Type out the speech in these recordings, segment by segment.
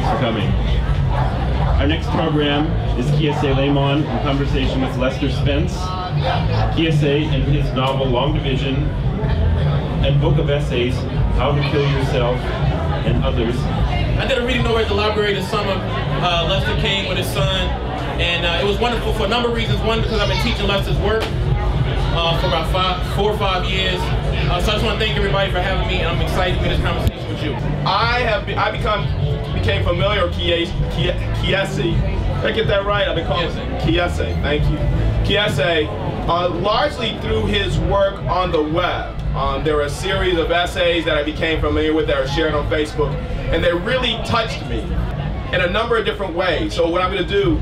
Thanks for coming. Our next program is Kiese Laymon in conversation with Lester Spence. Kiese and his novel Long Division and book of essays, How to Kill Yourself and Others. I did a reading over at the library this summer. Lester came with his son, and it was wonderful for a number of reasons. One, because I've been teaching Lester's work for about 4 or 5 years. So I just want to thank everybody for having me, and I'm excited to be in this conversation with you. I became familiar with Kiese. Did I get that right? I've been calling him Kiese. Thank you. Kiese, largely through his work on the web. There were a series of essays that I became familiar with that were shared on Facebook, and they really touched me in a number of different ways. So what I'm going to do,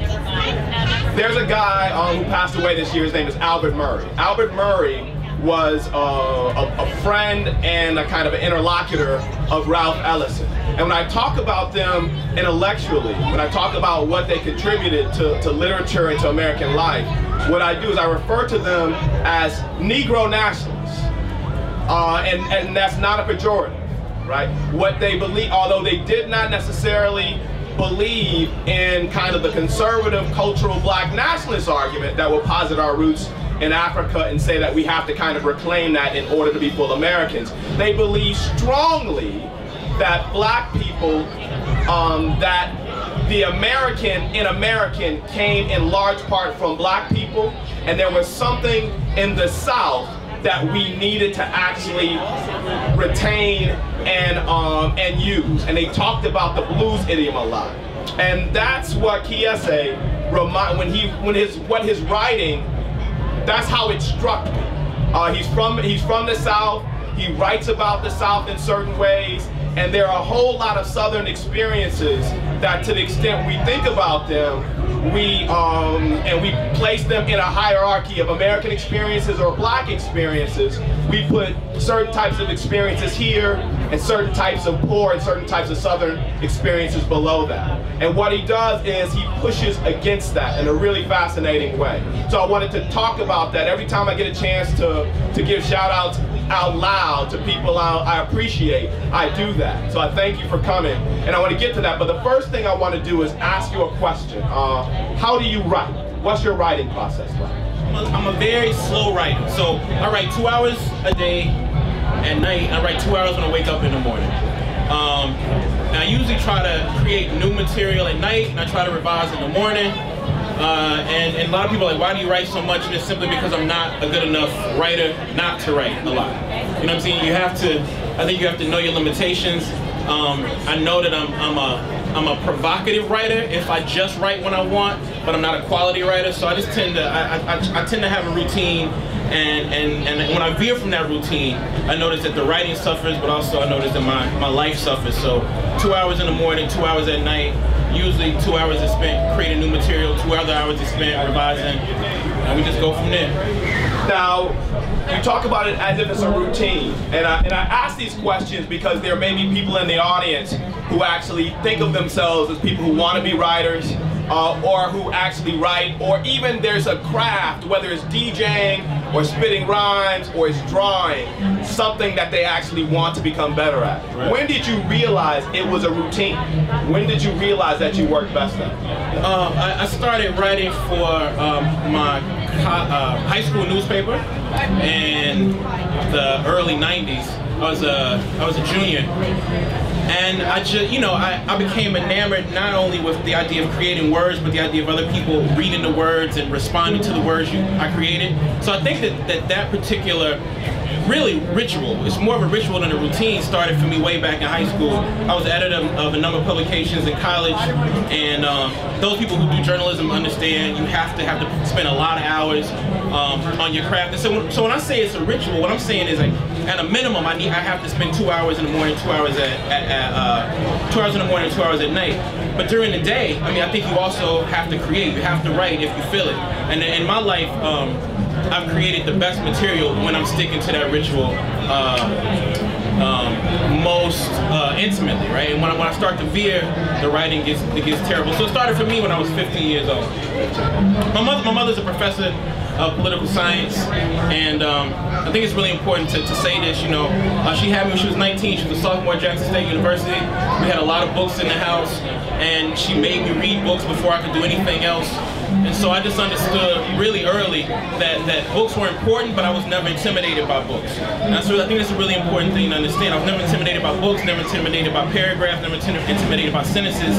there's a guy who passed away this year. His name is Albert Murray. Albert Murray was a friend and a kind of an interlocutor of Ralph Ellison. And when I talk about them intellectually, when I talk about what they contributed to literature and to American life, what I do is I refer to them as Negro nationalists. And that's not a pejorative, right? What they believe, although they did not necessarily believe in kind of the conservative cultural black nationalist argument that will posit our roots in Africa and say that we have to kind of reclaim that in order to be full Americans. They believe strongly that black people, that the American came in large part from black people, and there was something in the South that we needed to actually retain and use. And they talked about the blues idiom a lot. And that's what Kiese what his writing, that's how it struck me. He's from the South. He writes about the South in certain ways, and there are a whole lot of Southern experiences that, to the extent we think about them, we place them in a hierarchy of American experiences or black experiences. We put certain types of experiences here and certain types of poor and certain types of Southern experiences below that. And what he does is he pushes against that in a really fascinating way. So I wanted to talk about that. Every time I get a chance to give shout outs out loud to people I appreciate, I do that. So I thank you for coming, and I want to get to that. But the first thing I want to do is ask you a question. How do you write? What's your writing process like? I'm a very slow writer. So I write 2 hours a day at night. I write 2 hours when I wake up in the morning. And I usually try to create new material at night, and I try to revise in the morning. And a lot of people are like, why do you write so much? And it's simply because I'm not a good enough writer not to write a lot. You know what I'm saying? I think you have to know your limitations. I know that I'm a provocative writer if I just write when I want, but I'm not a quality writer. So I just tend to, I tend to have a routine, and when I veer from that routine, I notice that the writing suffers, but also I notice that my life suffers. So 2 hours in the morning, 2 hours at night. Usually 2 hours is spent creating new material, 2 other hours is spent revising, and we just go from there. Now, you talk about it as if it's a routine, and I ask these questions because there may be people in the audience who actually think of themselves as people who want to be writers, or who actually write, or even there's a craft, whether it's DJing or spitting rhymes or it's drawing, something that they actually want to become better at. Right. When did you realize it was a routine? When did you realize that you worked best at it? I started writing for my high school newspaper in the early 90s. I was a junior, and I became enamored not only with the idea of creating words, but the idea of other people reading the words and responding to the words I created. So I think that particular really ritual, it's more of a ritual than a routine, started for me way back in high school. I was editor of a number of publications in college, and those people who do journalism understand you have to spend a lot of hours on your craft. And so when I say it's a ritual, what I'm saying is, like, at a minimum, I have to spend 2 hours in the morning, 2 hours 2 hours in the morning, 2 hours at night. But during the day, I mean, I think you also have to create. You have to write if you feel it. And in my life, I've created the best material when I'm sticking to that ritual most intimately, right? And when I start to veer, the writing gets terrible. So it started for me when I was 15 years old. My mother's a professor of political science, and think it's really important to say this. You know, she had me when she was 19. She was a sophomore at Jackson State University. We had a lot of books in the house, and she made me read books before I could do anything else. And so I just understood really early that books were important, but I was never intimidated by books. And I think that's a really important thing to understand. I was never intimidated by books, never intimidated by paragraphs, never intimidated by sentences.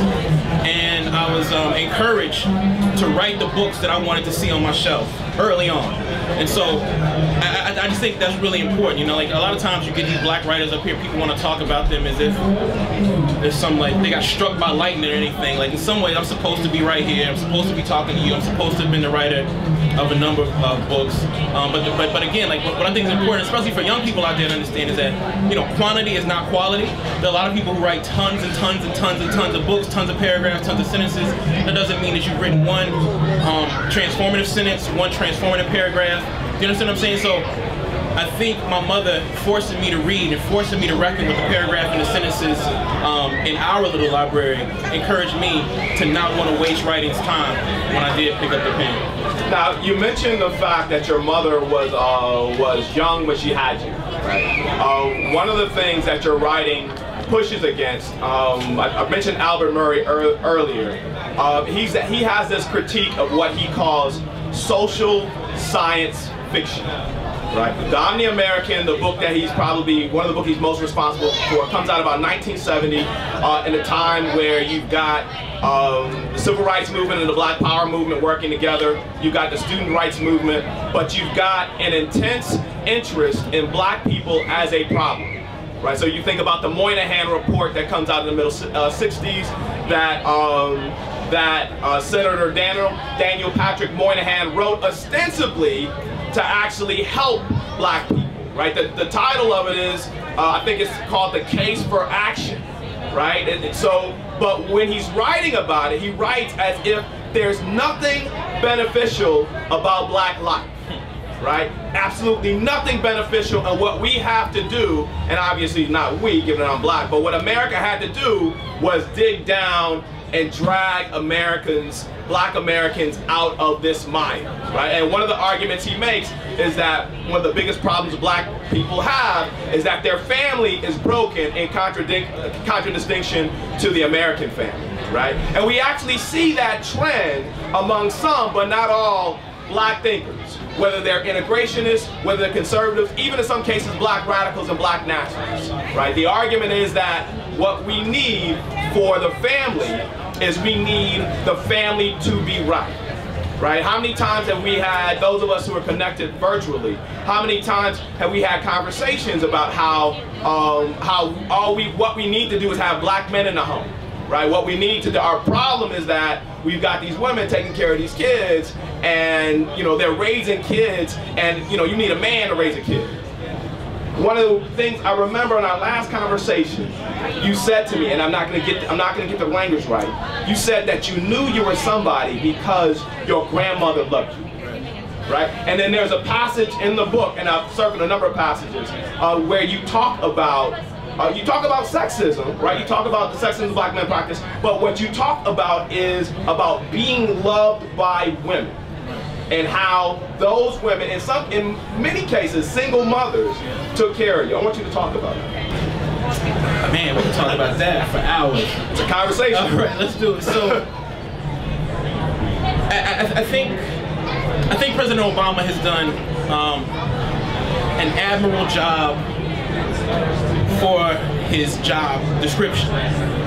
And I was encouraged to write the books that I wanted to see on my shelf early on. And so I just think that's really important. You know, like a lot of times you get these black writers up here, people want to talk about them as if there's some, like, they got struck by lightning or anything. Like in some ways I'm supposed to be right here, I'm supposed to be talking to you, I'm supposed to have been the writer of a number of books. But again, like what I think is important, especially for young people out there to understand, is that, you know, quantity is not quality. There are a lot of people who write tons and tons and tons and tons of books, tons of paragraphs, tons of sentences. That doesn't mean that you've written one transformative sentence, one transformative paragraph. Do you understand what I'm saying? So I think my mother forcing me to read and forcing me to reckon with the paragraph and the sentences in our little library encouraged me to not want to waste writing's time when I did pick up the pen. Now, you mentioned the fact that your mother was young when she had you, right? One of the things that your writing pushes against, I mentioned Albert Murray earlier. He has this critique of what he calls social science fiction. Right. The Omni-American, the book that he's probably, one of the books he's most responsible for, comes out about 1970 in a time where you've got the Civil Rights Movement and the Black Power Movement working together. You've got the Student Rights Movement, but you've got an intense interest in black people as a problem. Right. So you think about the Moynihan Report that comes out in the middle 60s, that Senator Daniel Patrick Moynihan wrote ostensibly to actually help black people, right? The title of it is, I think it's called The Case for Action, right? But when he's writing about it, he writes as if there's nothing beneficial about black life, right? Absolutely nothing beneficial, and what we have to do, and obviously not we, given that I'm black, but what America had to do was dig down and drag black Americans out of this mire, right? And one of the arguments he makes is that one of the biggest problems black people have is that their family is broken in contradistinction to the American family, right? And we actually see that trend among some, but not all, black thinkers, whether they're integrationists, whether they're conservatives, even in some cases black radicals and black nationalists, right? The argument is that what we need for the family is we need the family to be right. Right? How many times have we had, those of us who are connected virtually, how many times have we had conversations about what we need to do is have black men in the home, right? What we need to do, our problem is that we've got these women taking care of these kids, and you know, they're raising kids, and you know, you need a man to raise a kid. One of the things I remember in our last conversation, you said to me, and I'm not going to get the language right. You said that you knew you were somebody because your grandmother loved you, right? And then there's a passage in the book, and I've circled a number of passages where you talk about sexism, right? You talk about the sexism black men practice, but what you talk about is about being loved by women. And how those women, in many cases, single mothers, took care of you. I want you to talk about that. Man, we can talk about that for hours. It's a conversation. All right, let's do it. So, I think President Obama has done an admirable job for his job description.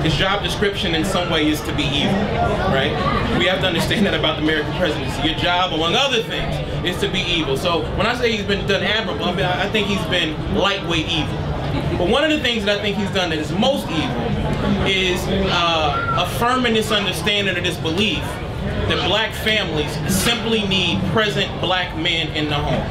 His job description in some way is to be evil, right? We have to understand that about the American presidency. Your job, among other things, is to be evil. So when I say he's been done admirable, I think he's been lightweight evil. But one of the things that I think he's done that is most evil is affirming this understanding or this belief that black families simply need present black men in the home.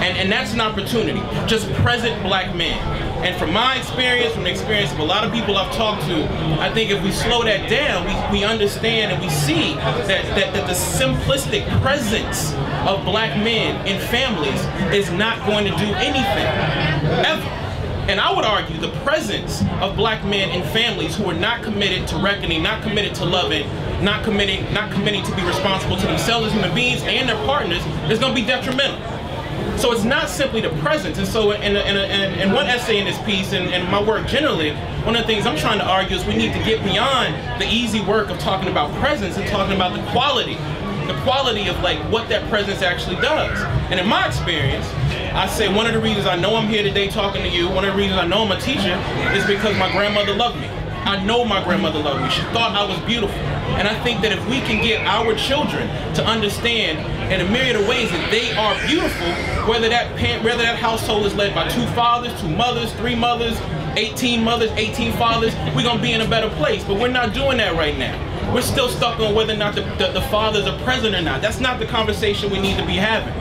And that's an opportunity, just present black men. And from my experience, from the experience of a lot of people I've talked to, I think if we slow that down, we understand and we see that the simplistic presence of black men in families is not going to do anything, ever. And I would argue the presence of black men in families who are not committed to reckoning, not committed to loving, not committing to be responsible to themselves as human beings and their partners is going to be detrimental. So it's not simply the presence. And so in one essay in this piece, and my work generally, one of the things I'm trying to argue is we need to get beyond the easy work of talking about presence and talking about the quality of like what that presence actually does. And in my experience, I say one of the reasons I know I'm here today talking to you, one of the reasons I know I'm a teacher, is because my grandmother loved me. I know my grandmother loved me. She thought I was beautiful. And I think that if we can get our children to understand in a myriad of ways that they are beautiful, whether that household is led by 2 fathers, 2 mothers, 3 mothers, 18 mothers, 18 fathers, we're gonna be in a better place. But we're not doing that right now. We're still stuck on whether or not the fathers are present or not. That's not the conversation we need to be having.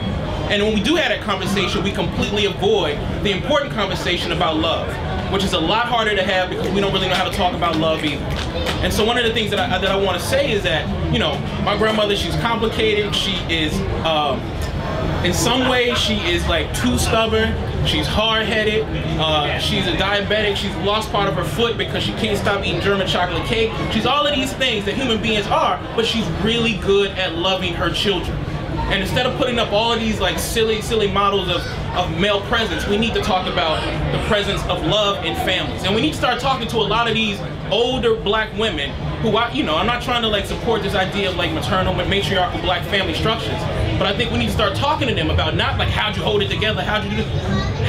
And when we do have that conversation, we completely avoid the important conversation about love, which is a lot harder to have because we don't really know how to talk about love either. And so one of the things that I want to say is that, you know, my grandmother, she's complicated. She is, in some ways, she is like too stubborn. She's hard-headed. She's a diabetic. She's lost part of her foot because she can't stop eating German chocolate cake. She's all of these things that human beings are, but she's really good at loving her children. And instead of putting up all of these like silly models of male presence, we need to talk about the presence of love in families. And we need to start talking to a lot of these older black women who, I'm not trying to like support this idea of like maternal, matriarchal black family structures, but I think we need to start talking to them about not like how'd you hold it together, how'd you do this,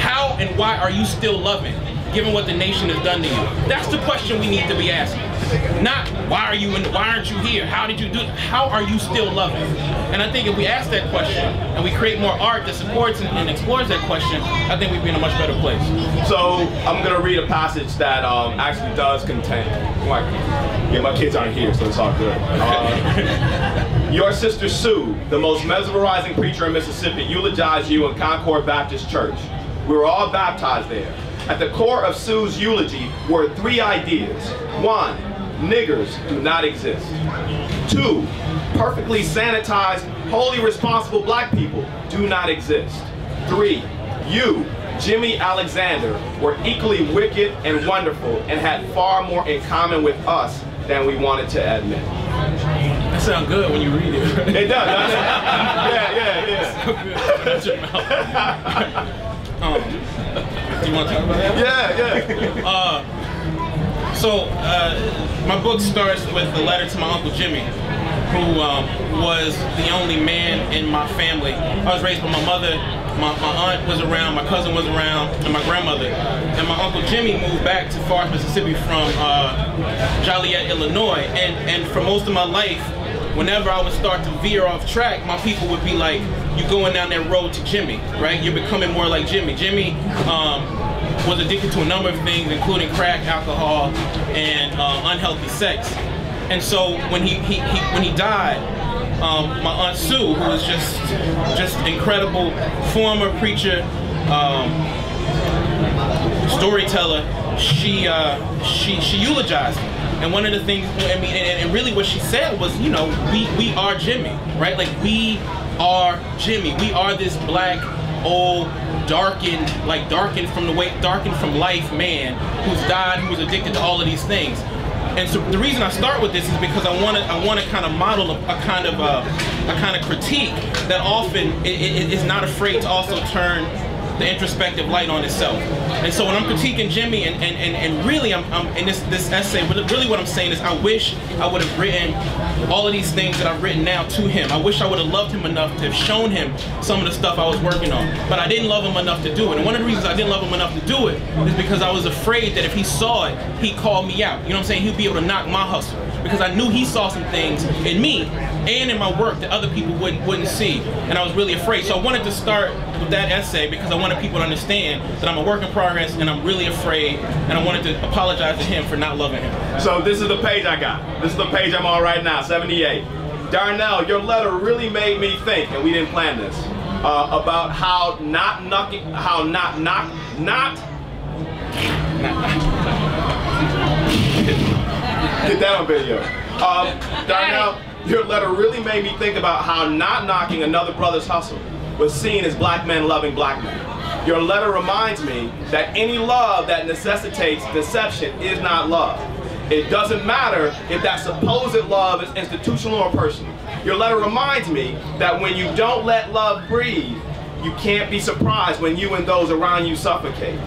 how and why are you still loving, given what the nation has done to you? That's the question we need to be asking. Not why aren't you here? How did you do it? How are you still loving? And I think if we ask that question and we create more art that supports and explores that question, I think we'd be in a much better place. So I'm gonna read a passage that actually does contain. My kids aren't here, so it's all good. Your sister Sue, the most mesmerizing preacher in Mississippi, eulogized you in Concord Baptist Church. We were all baptized there. At the core of Sue's eulogy were 3 ideas. 1, niggers do not exist. 2, perfectly sanitized, wholly responsible black people do not exist. 3, you, Jimmy Alexander, were equally wicked and wonderful and had far more in common with us than we wanted to admit. That sounds good when you read it. It does, doesn't it? Yeah. So good. That's your mouth. Do you want to talk about that? Yeah. So my book starts with a letter to my Uncle Jimmy, who was the only man in my family. I was raised by my mother, my aunt was around, my cousin was around, and my grandmother. And my Uncle Jimmy moved back to Forest, Mississippi from Joliet, Illinois. And for most of my life, whenever I would start to veer off track, my people would be like, "You're going down that road to Jimmy, right? You're becoming more like Jimmy." Jimmy was addicted to a number of things, including crack, alcohol, and unhealthy sex. And so when he died, my Aunt Sue, who was just incredible former preacher, storyteller, she eulogized him. And one of the things, and really what she said was, we are Jimmy, right? Like, we are Jimmy. We are this black, old, darkened from life man who's died, who was addicted to all of these things. And so the reason I start with this is because I want to kind of model a kind of critique that often is not afraid to also turn the introspective light on itself. And so when I'm critiquing Jimmy and really I'm in this essay, really what I'm saying is I wish I would have written all of these things that I've written now to him. I wish I would have loved him enough to have shown him some of the stuff I was working on, but I didn't love him enough to do it. And one of the reasons I didn't love him enough to do it is because I was afraid that if he saw it, he'd call me out. You know what I'm saying? He'd be able to knock my hustle, because I knew he saw some things in me and in my work that other people wouldn't see, and I was really afraid. So I wanted to start with that essay because I wanted people to understand that I'm a work in progress and I'm really afraid, and I wanted to apologize to him for not loving him. So this is the page I got. This is the page I'm on right now, 78. Darnell, your letter really made me think, and we didn't plan this, about how get that on video. Darnell, your letter really made me think about how not knocking another brother's hustle was seen as black men loving black men. Your letter reminds me that any love that necessitates deception is not love. It doesn't matter if that supposed love is institutional or personal. Your letter reminds me that when you don't let love breathe, you can't be surprised when you and those around you suffocate.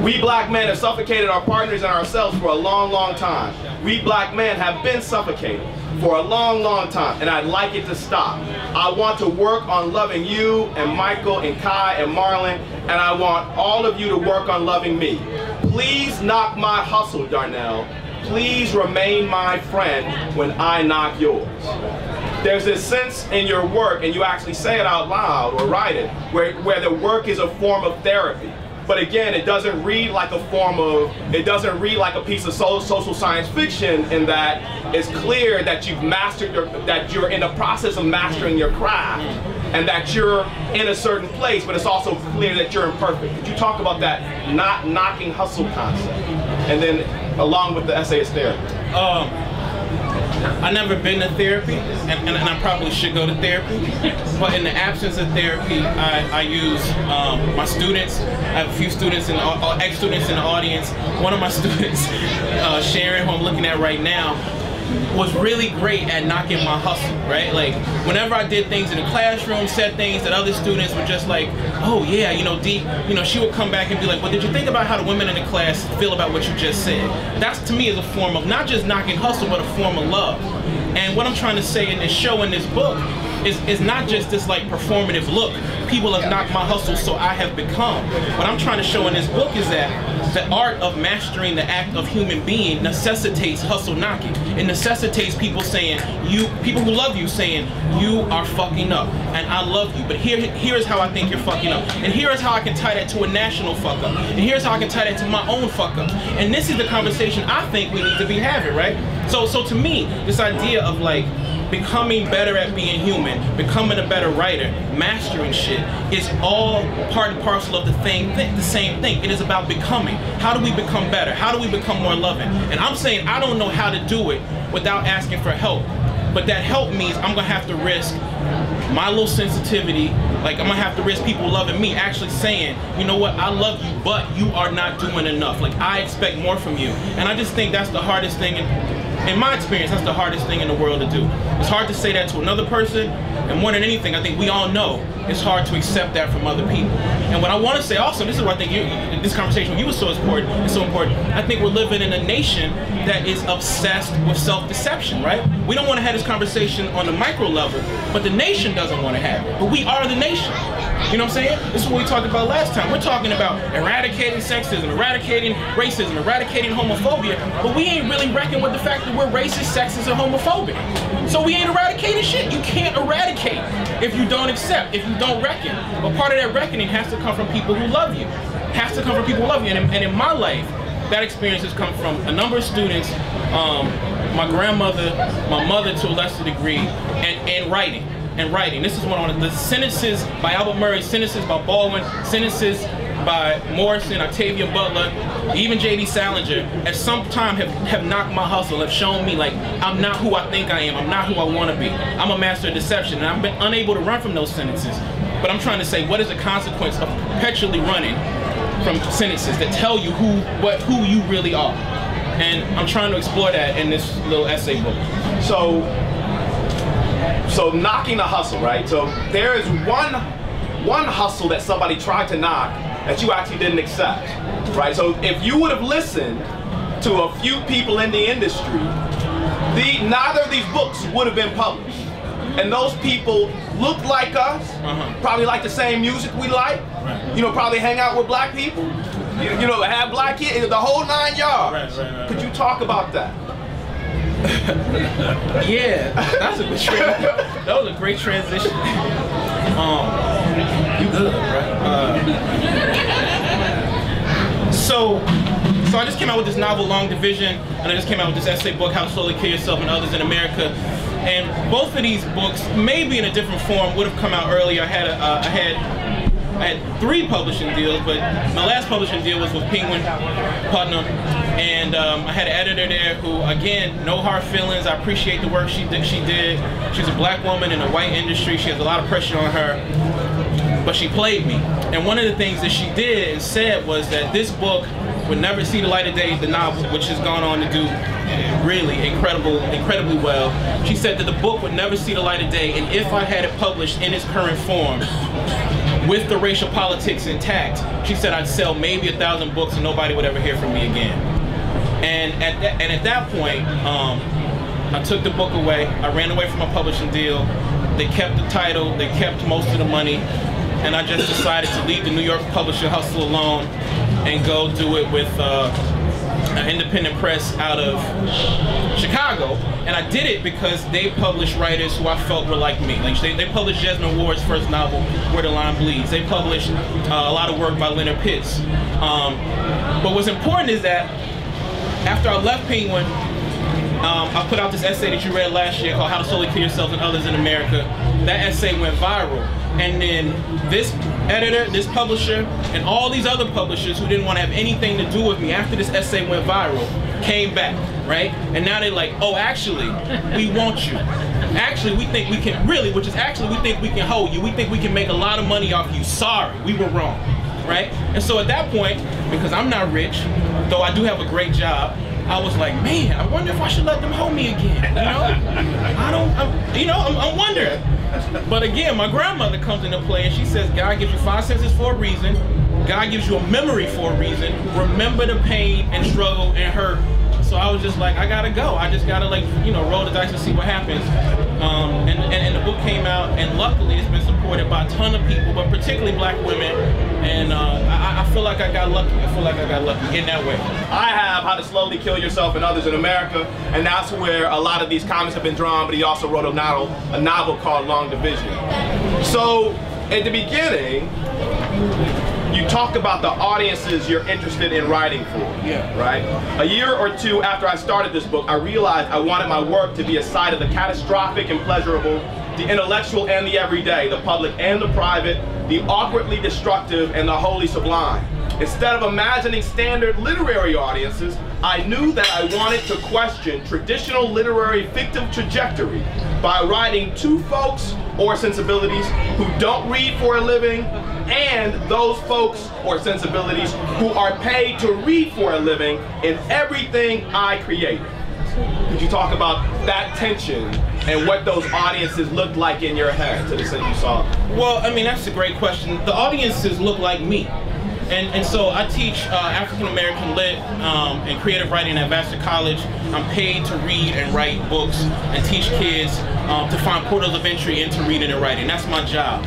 We black men have suffocated our partners and ourselves for a long, long time. We black men have been suffocated for a long, long time, and I'd like it to stop. I want to work on loving you and Michael and Kai and Marlon, and I want all of you to work on loving me. Please knock my hustle, Darnell. Please remain my friend when I knock yours. There's this sense in your work, and you actually say it out loud or write it, where the work is a form of therapy. But again, it doesn't read like a piece of social science fiction, in that it's clear that you've mastered that you're in the process of mastering your craft, and that you're in a certain place, but it's also clear that you're imperfect. Could you talk about that not knocking hustle concept? And then along with the essayist therapy. I've never been to therapy, and I probably should go to therapy. But in the absence of therapy, I use my students. I have a few students and ex-students in the audience. One of my students, Sharon, who I'm looking at right now, was really great at knocking my hustle, right? Like, whenever I did things in the classroom, said things that other students were just like, oh yeah, you know, D, you know, she would come back and be like, well, did you think about how the women in the class feel about what you just said? That's, to me, is a form of not just knocking hustle, but a form of love. And what I'm trying to say in this show, in this book, is not just this like performative look. People have knocked my hustle, so I have become. What I'm trying to show in this book is that the art of mastering the act of human being necessitates hustle knocking. It necessitates people saying, people who love you saying, you are fucking up, and I love you, but here's how I think you're fucking up, and here's how I can tie that to a national fuck up, and here's how I can tie that to my own fuck up. And this is the conversation I think we need to be having, right? So to me, this idea of like becoming better at being human, becoming a better writer, mastering shit, is all part and parcel of the same thing. It is about becoming. How do we become better? How do we become more loving? And I'm saying I don't know how to do it without asking for help. But that help means I'm gonna have to risk my little sensitivity. Like, I'm gonna have to risk people loving me, actually saying, you know what, I love you, but you are not doing enough. Like, I expect more from you. And I just think that's the hardest thing in my experience, that's the hardest thing in the world to do. It's hard to say that to another person, and more than anything, I think we all know it's hard to accept that from other people. And what I want to say also, this is why I think this conversation with you is so important. I think we're living in a nation that is obsessed with self-deception, right? We don't want to have this conversation on the micro level, but the nation doesn't want to have it. But we are the nation. You know what I'm saying? This is what we talked about last time. We're talking about eradicating sexism, eradicating racism, eradicating homophobia, but we ain't really reckoning with the fact that we're racist, sexist, and homophobic. So we ain't eradicating shit. You can't eradicate if you don't accept, if you don't reckon. But part of that reckoning has to come from people who love you. Has to come from people who love you. And in my life, that experience has come from a number of students, my grandmother, my mother to a lesser degree, and writing. This is one of the sentences by Albert Murray, sentences by Baldwin, sentences by Morrison, Octavia Butler, even J.D. Salinger, at some time have knocked my hustle, have shown me like I'm not who I think I am, I'm not who I want to be. I'm a master of deception, and I've been unable to run from those sentences. But I'm trying to say, what is the consequence of perpetually running from sentences that tell you who you really are? And I'm trying to explore that in this little essay book. So knocking the hustle, right? So there is one hustle that somebody tried to knock that you actually didn't accept, right? So if you would have listened to a few people in the industry, neither of these books would have been published. And those people looked like us, probably like the same music we like, you know, probably hang out with black people, you know, have black kids, the whole 9 yards. Right. Could you talk about that? Yeah, that's a good that was a great transition. You good, right? So I just came out with this novel, Long Division, and I just came out with this essay book, How to Slowly Kill Yourself and Others in America. And both of these books, maybe in a different form, would have come out earlier. I had 3 publishing deals, but my last publishing deal was with Penguin Putnam, and I had an editor there who, again, no hard feelings. I appreciate the work she did. She's a black woman in a white industry. She has a lot of pressure on her. but she played me. And one of the things that she did and said was that this book would never see the light of day, the novel, which has gone on to do really incredibly well. She said that the book would never see the light of day, and if I had it published in its current form, with the racial politics intact, she said I'd sell maybe 1,000 books and nobody would ever hear from me again. And at that point, I took the book away. I ran away from a publishing deal. They kept the title, they kept most of the money, and I just decided to leave the New York publisher hustle alone and go do it with an independent press out of Chicago. And I did it because they published writers who I felt were like me. Like they published Jesmyn Ward's first novel, Where the Line Bleeds. They published a lot of work by Leonard Pitts. But what's important is that after I left Penguin, I put out this essay that you read last year called How to Slowly Kill Yourself and Others in America. That essay went viral. And then this editor, this publisher, and all these other publishers who didn't want to have anything to do with me after this essay went viral came back, right? And now they're like, oh, actually, we want you. Actually, we think we can, really, which is actually, we think we can hold you. We think we can make a lot of money off you. Sorry, we were wrong, right? And so at that point, because I'm not rich, though I do have a great job, I was like, man, I wonder if I should let them hold me again, you know? I'm wondering. But again, my grandmother comes into play and she says, God gives you 5 senses for a reason. God gives you a memory for a reason. Remember the pain and struggle and hurt. So I was just like, I gotta go. I just gotta, like, you know, roll the dice and see what happens. And the book came out, and luckily it's been supported by a ton of people, but particularly black women. And I feel like I got lucky. I feel like I got lucky in that way. I have How to Slowly Kill Yourself and Others in America, and that's where a lot of these comments have been drawn, but he also wrote a novel called Long Division. So at the beginning, you talk about the audiences you're interested in writing for, right? A year or two after I started this book, I realized I wanted my work to be a side of the catastrophic and pleasurable, the intellectual and the everyday, the public and the private, the awkwardly destructive and the wholly sublime. Instead of imagining standard literary audiences, I knew that I wanted to question traditional literary fictive trajectory by writing to folks or sensibilities who don't read for a living, and those folks or sensibilities who are paid to read for a living in everything I create. Could you talk about that tension and what those audiences looked like in your head to the extent you saw them? Well, I mean, that's a great question. The audiences look like me. And so I teach African American Lit and creative writing at Vassar College. I'm paid to read and write books and teach kids to find portals of entry into reading and writing. That's my job.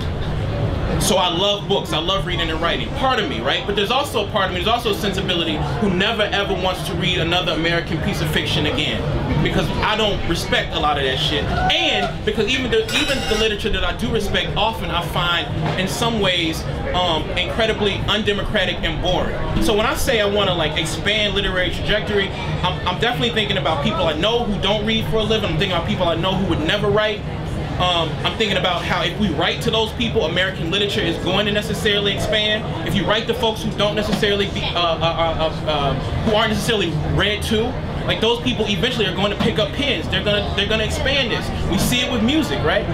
So I love books, I love reading and writing. Part of me, right? But there's also a part of me, there's also a sensibility who never ever wants to read another American piece of fiction again. Because I don't respect a lot of that shit. And because even the literature that I do respect, often I find in some ways incredibly undemocratic and boring. So when I say I want to like expand literary trajectory, I'm definitely thinking about people I know who don't read for a living. I'm thinking about people I know who would never write. I'm thinking about how if we write to those people, American literature is going to necessarily expand. If you write to folks who don't necessarily who aren't necessarily read to, like those people eventually are going to pick up pens. They're gonna expand this. We see it with music, right?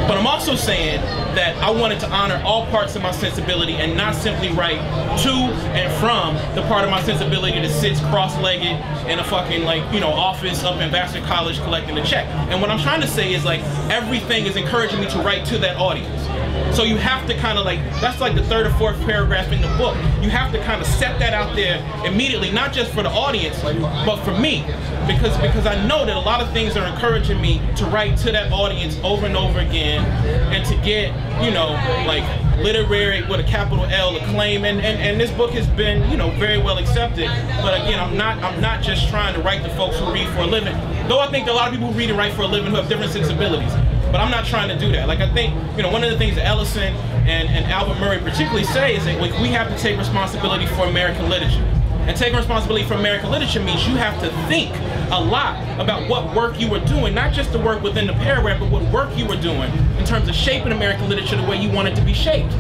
But I'm also saying that I wanted to honor all parts of my sensibility and not simply write to and from the part of my sensibility that sits cross-legged in a fucking office up in Vassar College collecting a check. And what I'm trying to say is like everything is encouraging me to write to that audience. So you have to kind of like, that's like the 3rd or 4th paragraph in the book. You have to kind of set that out there immediately, not just for the audience, but for me. Because I know that a lot of things are encouraging me to write to that audience over and over again and to get, like literary with a capital L acclaim. And this book has been, very well accepted. But again, I'm not just trying to write to folks who read for a living. Though I think there are a lot of people who read and write for a living who have different sensibilities. But I'm not trying to do that. Like I think, one of the things that Ellison and Albert Murray particularly say is that we have to take responsibility for American literature. And taking responsibility for American literature means you have to think a lot about what work you were doing, not just the work within the paragraph, but what work you were doing in terms of shaping American literature the way you want it to be shaped.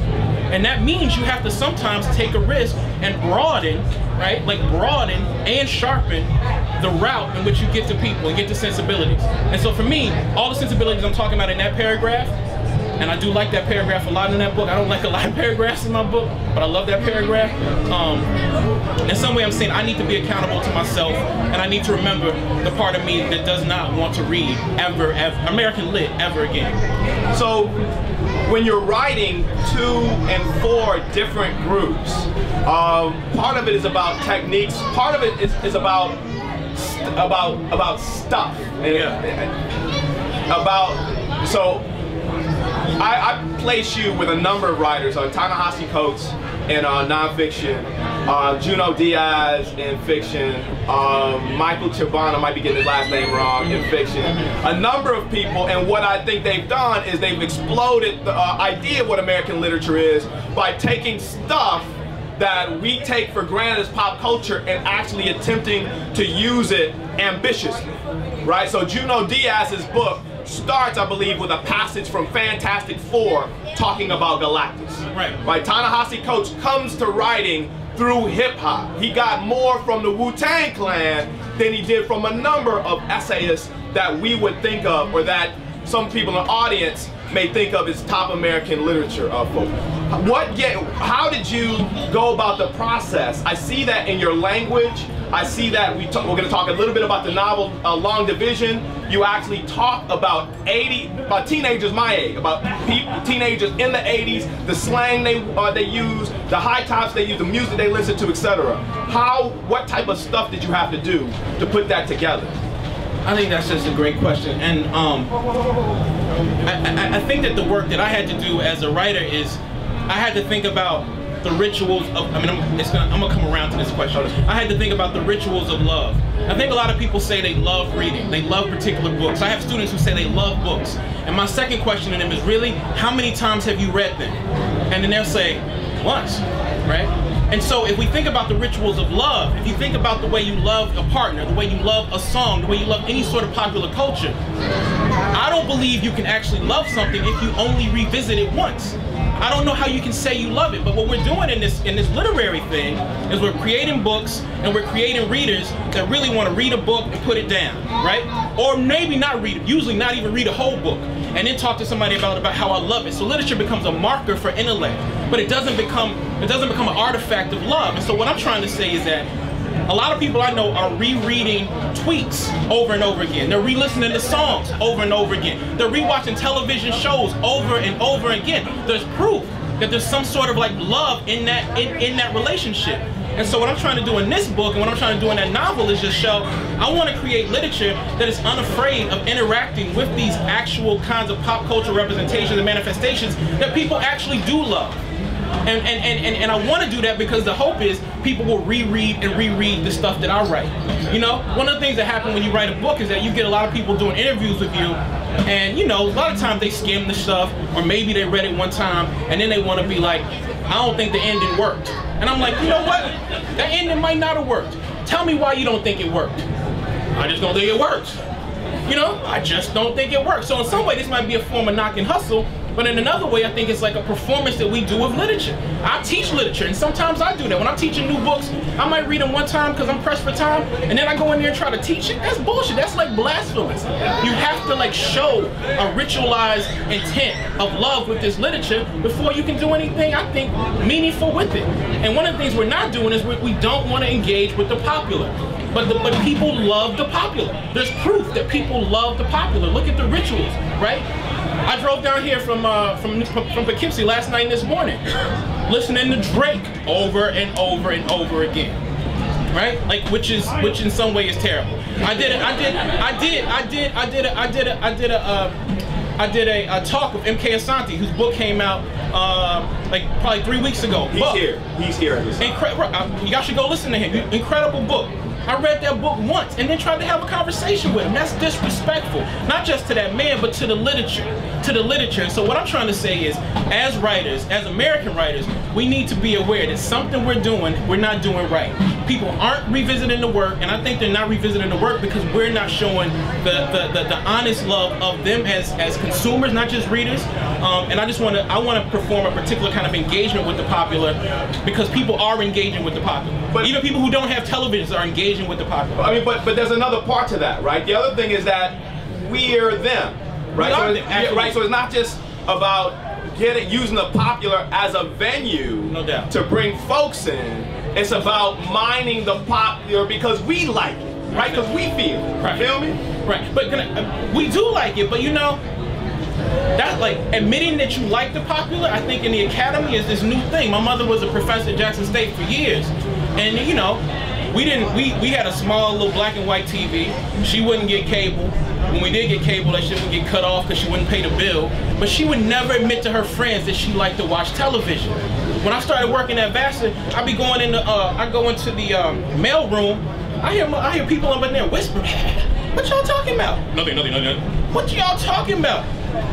And that means you have to sometimes take a risk and broaden, right? Like broaden and sharpen the route in which you get to people and get to sensibilities. And so for me, all the sensibilities I'm talking about in that paragraph, and I do like that paragraph a lot in that book. I don't like a lot of paragraphs in my book, but I love that paragraph. In some way I'm saying I need to be accountable to myself, and I need to remember the part of me that does not want to read ever American Lit ever again. So when you're writing to and for different groups, part of it is about techniques, part of it is about stuff. So I place you with a number of writers, Ta-Nehisi Coates in nonfiction, Junot Diaz in fiction, Michael Chabon, I might be getting his last name wrong, in fiction. A number of people, and what I think they've done is they've exploded the idea of what American literature is by taking stuff that we take for granted as pop culture and actually attempting to use it ambitiously, right? So Junot Diaz's book starts, I believe, with a passage from Fantastic Four talking about Galactus. Right? Ta-Nehisi Coates comes to writing through hip-hop. He got more from the Wu-Tang Clan than he did from a number of essayists that we would think of, or that some people in the audience may think of as top American literature folk. How did you go about the process? I see that in your language. I see that we're going to talk a little bit about the novel Long Division. You actually talk about teenagers my age, about teenagers in the 80s, the slang they use, the high tops they use, the music they listen to, etc. What type of stuff did you have to do to put that together? I think that's just a great question, and I think that the work that I had to do as a writer is I had to think about the rituals of, I'm gonna come around to this question. I had to think about the rituals of love. I think a lot of people say they love reading, they love particular books. I have students who say they love books. And my second question to them is, really, how many times have you read them? And then they'll say, once, right? And so if we think about the rituals of love, if you think about the way you love a partner, the way you love a song, the way you love any sort of popular culture, I don't believe you can actually love something if you only revisit it once. I don't know how you can say you love it, but what we're doing in this literary thing is we're creating books and we're creating readers that really want to read a book and put it down, right? Or maybe not read it, usually not even read a whole book, and then talk to somebody about how I love it. So literature becomes a marker for intellect, but it doesn't become an artifact of love. And so what I'm trying to say is that a lot of people I know are rereading tweets over and over again. They're re-listening to songs over and over again. They're rewatching television shows over and over again. There's proof that there's some sort of like love in that relationship. And so what I'm trying to do in this book and what I'm trying to do in that novel is just show I want to create literature that is unafraid of interacting with these actual kinds of pop culture representations and manifestations that people actually do love. And I want to do that because the hope is people will reread and reread the stuff that I write. You know, one of the things that happen when you write a book is that you get a lot of people doing interviews with you, and you know, a lot of times they skim the stuff, or maybe they read it one time, and then they want to be like, I don't think the ending worked. And I'm like, you know what? The ending might not have worked. Tell me why you don't think it worked. I just don't think it worked. You know, I just don't think it works. So in some way, this might be a form of knock and hustle, but in another way, I think it's like a performance that we do of literature. I teach literature, and sometimes I do that. When I'm teaching new books, I might read them one time because I'm pressed for time, and then I go in there and try to teach it. That's bullshit. That's like blasphemous. You have to like show a ritualized intent of love with this literature before you can do anything, I think, meaningful with it. And one of the things we're not doing is we don't want to engage with the popular. But people love the popular. There's proof that people love the popular. Look at the rituals, right? I drove down here from Poughkeepsie last night and this morning, listening to Drake over and over and over again, right? Like, which in some way is terrible. I did a talk with M.K. Asante, whose book came out like probably 3 weeks ago. He's here at this time. Y'all should go listen to him. Incredible book. I read that book once and then tried to have a conversation with him. That's disrespectful, not just to that man, but to the literature. And so what I'm trying to say is, as writers, as American writers, we need to be aware that something we're not doing right. People aren't revisiting the work, and I think they're not revisiting the work because we're not showing the honest love of them as consumers, not just readers. And I want to perform a particular kind of engagement with the popular, because people are engaging with the popular. But even people who don't have televisions are engaging with the popular. I mean, but there's another part to that, right? The other thing is that we're them, right? So it's not just about using the popular as a venue, no doubt, to bring folks in. It's about mining the popular because we like it, right? Because we feel it. Right. Feel me? Right. But we do like it, but you know, that like admitting that you like the popular, I think in the academy is this new thing. My mother was a professor at Jackson State for years, and you know, we had a small little black and white TV. She wouldn't get cable. When we did get cable, that shit would get cut off because she wouldn't pay the bill. But she would never admit to her friends that she liked to watch television. When I started working at Vassar, I go into the mail room. I hear people up in there whispering. What y'all talking about? Nothing. What y'all talking about?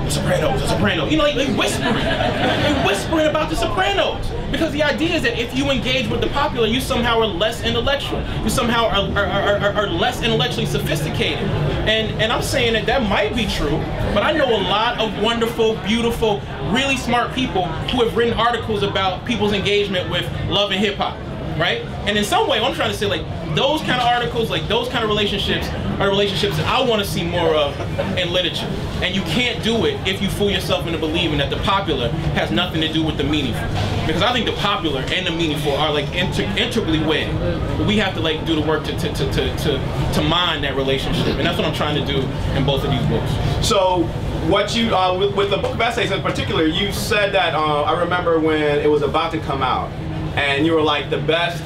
The Sopranos. You know, they whispering. They whispering about the Sopranos. Because the idea is that if you engage with the popular, you somehow are less intellectual. You somehow are less intellectually sophisticated. And I'm saying that might be true, but I know a lot of wonderful, beautiful, really smart people who have written articles about people's engagement with love and hip hop. Right? And in some way, what I'm trying to say, like, those kind of articles, like those kind of relationships are relationships that I want to see more of in literature. And you can't do it if you fool yourself into believing that the popular has nothing to do with the meaningful. Because I think the popular and the meaningful are like integrally wed. But we have to like do the work to mine that relationship. And that's what I'm trying to do in both of these books. So what you, with the book of essays in particular, you said that, I remember when it was about to come out, and you were like, the best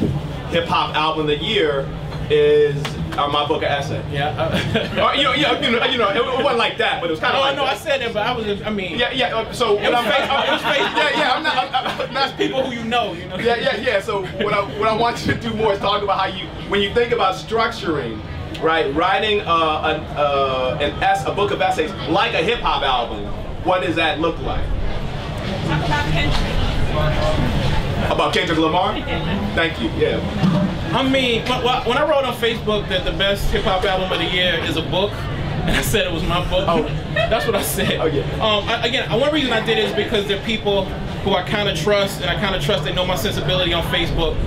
hip hop album of the year is my book of essays. Yeah. You know, it wasn't like that, but it was kind of like no, that. I said that, but I mean. Yeah. So it was Facebook. I'm not people who you know. Yeah. So what I want you to do more is talk about how when you think about structuring, right, writing a book of essays like a hip hop album, what does that look like? Talk about Kendrick. About Kendrick Lamar? Thank you, yeah. I mean, when I wrote on Facebook that the best hip hop album of the year is a book, and I said it was my book, that's what I said. Oh, yeah. Again, one reason I did it is because there are people who I kind of trust, and I kind of trust they know my sensibility on Facebook.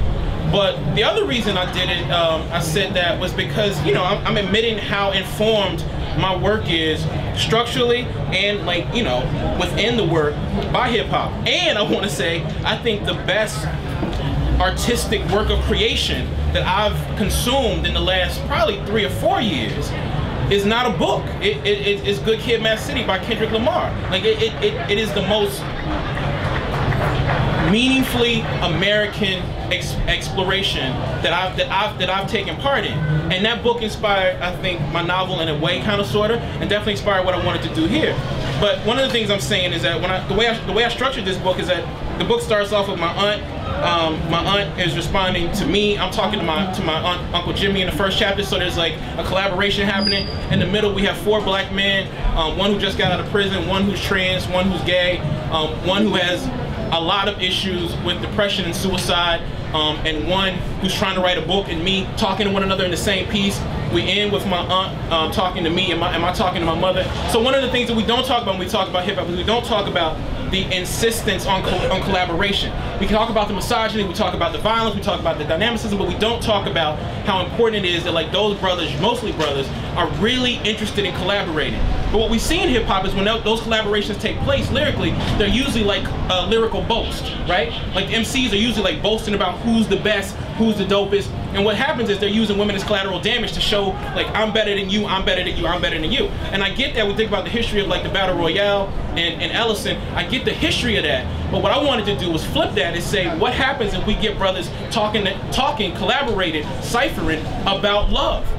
But the other reason I did it, I said that was because, you know, I'm admitting how informed my work is structurally and, like, you know, within the work by hip hop. And I want to say, I think the best artistic work of creation that I've consumed in the last probably 3 or 4 years is not a book. It's Good Kid, Mad City by Kendrick Lamar. Like it is the most meaningfully American exploration that I've taken part in, and that book inspired, I think, my novel in a way, kind of, sorta, and definitely inspired what I wanted to do here. But one of the things I'm saying is that the way I structured this book is that the book starts off with my aunt. My aunt is responding to me. I'm talking to my aunt, Uncle Jimmy, in the first chapter. So there's like a collaboration happening. In the middle, we have 4 black men, one who just got out of prison, one who's trans, one who's gay, one who has a lot of issues with depression and suicide, and one who's trying to write a book, and me talking to one another in the same piece. We end with my aunt talking to me and my talking to my mother. So one of the things that we don't talk about when we talk about hip hop is we don't talk about the insistence on collaboration. We can talk about the misogyny, we talk about the violence, we talk about the dynamicism, but we don't talk about how important it is that, like, those brothers, mostly brothers, are really interested in collaborating. But what we see in hip hop is when those collaborations take place lyrically, they're usually like a lyrical boast, right? Like the MCs are usually like boasting about who's the best, who's the dopest, and what happens is they're using women as collateral damage to show, like, I'm better than you, I'm better than you, I'm better than you. And I get that. We think about the history of, like, the Battle Royale and Ellison. I get the history of that. But what I wanted to do was flip that and say, what happens if we get brothers talking, collaborating, ciphering about love?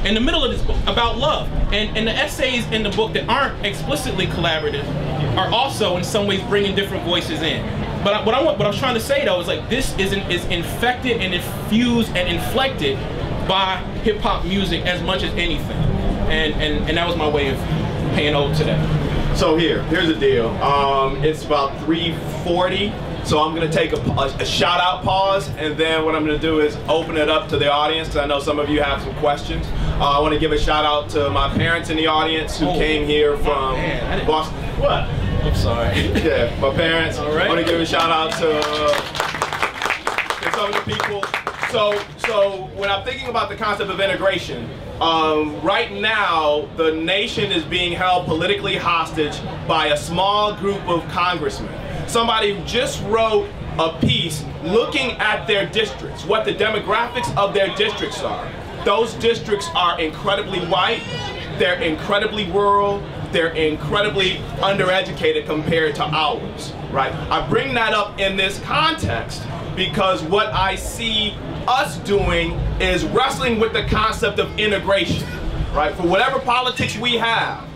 In the middle of this book, about love. And the essays in the book that aren't explicitly collaborative are also in some ways bringing different voices in. But what I was trying to say, though, is like this is infected and infused and inflected by hip hop music as much as anything. And that was my way of paying ode to that. So here's the deal. It's about 3:40. So I'm going to take a shout out pause, and then what I'm going to do is open it up to the audience, because I know some of you have some questions. I want to give a shout out to my parents in the audience who came here from Boston. What? I'm sorry. Yeah, my parents. All right. I want to give a shout out to some of the people. So when I'm thinking about the concept of integration, right now the nation is being held politically hostage by a small group of congressmen. Somebody just wrote a piece looking at their districts, what the demographics of their districts are. Those districts are incredibly white, they're incredibly rural, they're incredibly undereducated compared to ours, right? I bring that up in this context because what I see us doing is wrestling with the concept of integration, right? For whatever politics we have.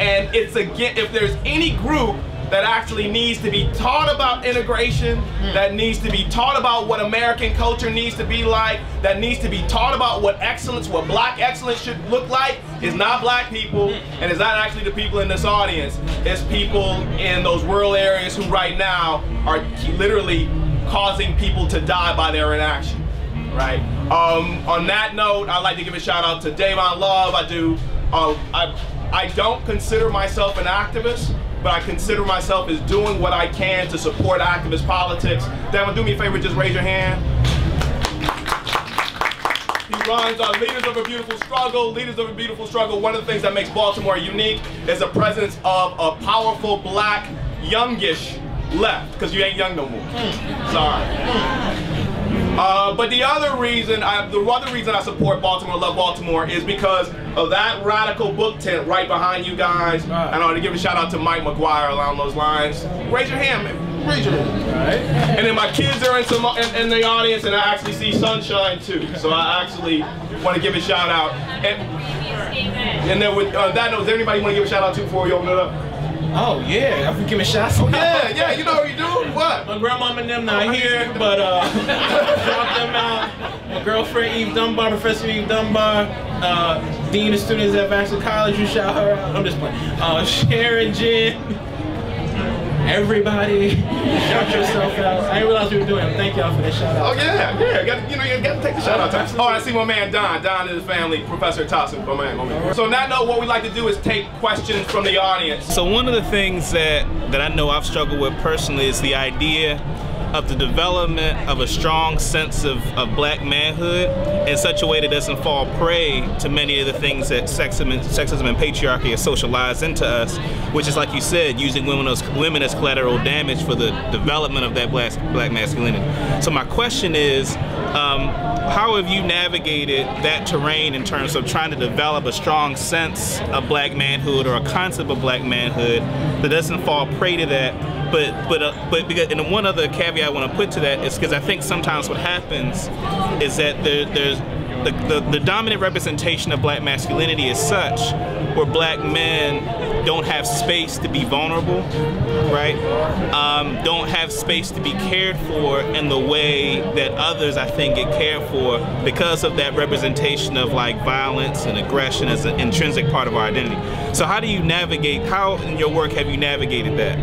And it's again, if there's any group that actually needs to be taught about integration, that needs to be taught about what American culture needs to be like, that needs to be taught about what excellence, what black excellence should look like, is not black people, and is not actually the people in this audience, it's people in those rural areas who right now are literally causing people to die by their inaction, right? On that note, I'd like to give a shout out to Davon Love. I don't consider myself an activist, but I consider myself as doing what I can to support activist politics. Davon, do me a favor, just raise your hand. He runs on Leaders of a Beautiful Struggle. Leaders of a Beautiful Struggle, one of the things that makes Baltimore unique is the presence of a powerful black, youngish left, because you ain't young no more. Sorry. But the other reason I support Baltimore, love Baltimore, is because of that radical book tent right behind you guys. And I want to give a shout out to Mike McGuire along those lines. Raise your hand, man. Raise your hand. All right. And then my kids are in the audience, and I actually see Sunshine too. So I actually want to give a shout out. And then with that note, does anybody want to give a shout out to before we open it up? Oh yeah, I'm giving shots. Yeah, you know what you do? What? My grandmama and them not here, but shout them out. My girlfriend Eve Dunbar, Professor Eve Dunbar, Dean of Students at Vassar College, you shout her out. I'm just playing. Sharon, Jen, everybody, shout yourself out. I didn't realize we were doing it. Thank y'all for that shout out. Oh yeah, you got to take the shout out time. Oh, I see my man Don. Don and his family, Professor Tossin, my man. So on that note, what we like to do is take questions from the audience. So one of the things that I know I've struggled with personally is the idea of the development of a strong sense of black manhood in such a way that doesn't fall prey to many of the things that sexism and patriarchy has socialized into us, which is, like you said, using women as collateral damage for the development of that black masculinity. So my question is, how have you navigated that terrain in terms of trying to develop a strong sense of black manhood or a concept of black manhood that doesn't fall prey to that? But because, and one other caveat I want to put to that is because I think sometimes what happens is that there's the dominant representation of black masculinity is such where black men don't have space to be vulnerable, right? Don't have space to be cared for in the way that others, I think, get cared for because of that representation of like violence and aggression as an intrinsic part of our identity. So how do you navigate, how in your work have you navigated that?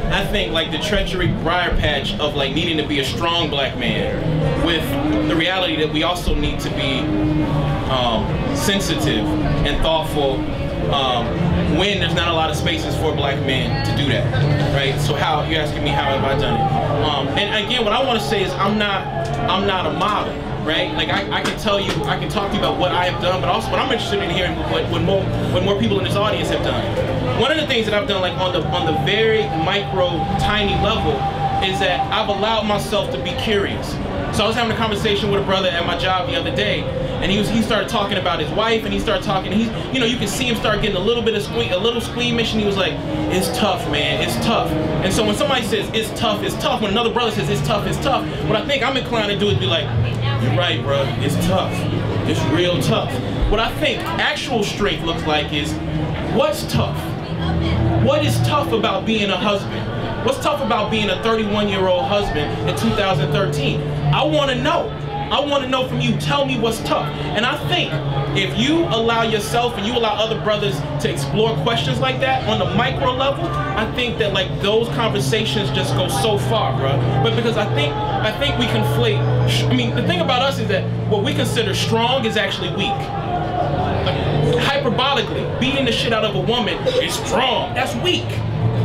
I think like the treachery briar patch of like needing to be a strong black man with the reality that we also need to be sensitive and thoughtful when there's not a lot of spaces for black men to do that, right? So how, you're asking me how have I done it? And again, what I want to say is I'm not a model, right? Like I can tell you, I can talk to you about what I have done, but also what I'm interested in hearing what more people in this audience have done. One of the things that I've done, like on the very micro, tiny level, is that I've allowed myself to be curious. So I was having a conversation with a brother at my job the other day, and he started talking about his wife, and he started talking, and you can see him start getting a little squeamish, and he was like, "It's tough, man, it's tough." And so when somebody says it's tough, when another brother says it's tough, what I think I'm inclined to do is be like, "You're right, bro, it's tough. It's real tough." What I think actual strength looks like is, what's tough? What is tough about being a husband? What's tough about being a 31-year-old husband in 2013? I want to know. I want to know from you. Tell me what's tough. And I think if you allow yourself and you allow other brothers to explore questions like that on the micro level, I think that like those conversations just go so far, bro. But because I think we conflate. I mean, the thing about us is that what we consider strong is actually weak. Hyperbolically, beating the shit out of a woman is strong. That's weak,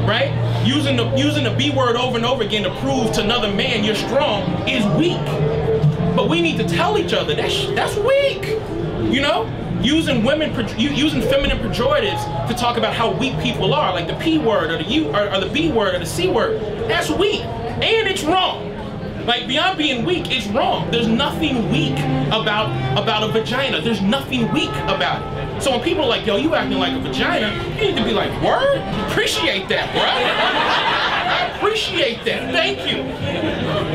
right? Using the B word over and over again to prove to another man you're strong is weak. But we need to tell each other that's weak, you know? Using using feminine pejoratives to talk about how weak people are, like the P word or the B word or the C word. That's weak, and it's wrong. Like, beyond being weak, it's wrong. There's nothing weak about a vagina. There's nothing weak about it. So when people are like, yo, you acting like a vagina, you need to be like, word? Appreciate that, bro. I appreciate that. Thank you.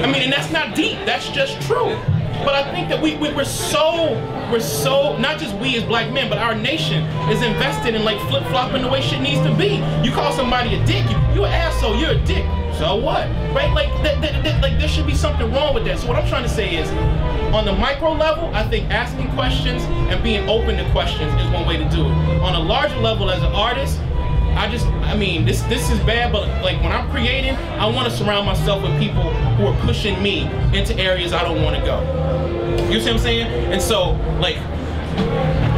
I mean, and that's not deep. That's just true. But I think that we're so, not just we as black men, but our nation is invested in like flip-flopping the way shit needs to be. You call somebody a dick, you an asshole, you're a dick. So what? Right? Like there should be something wrong with that. So what I'm trying to say is, on the micro level, I think asking questions and being open to questions is one way to do it. On a larger level, as an artist, I mean, this is bad, but like when I'm creating, I want to surround myself with people who are pushing me into areas I don't want to go. You see what I'm saying? And so, like,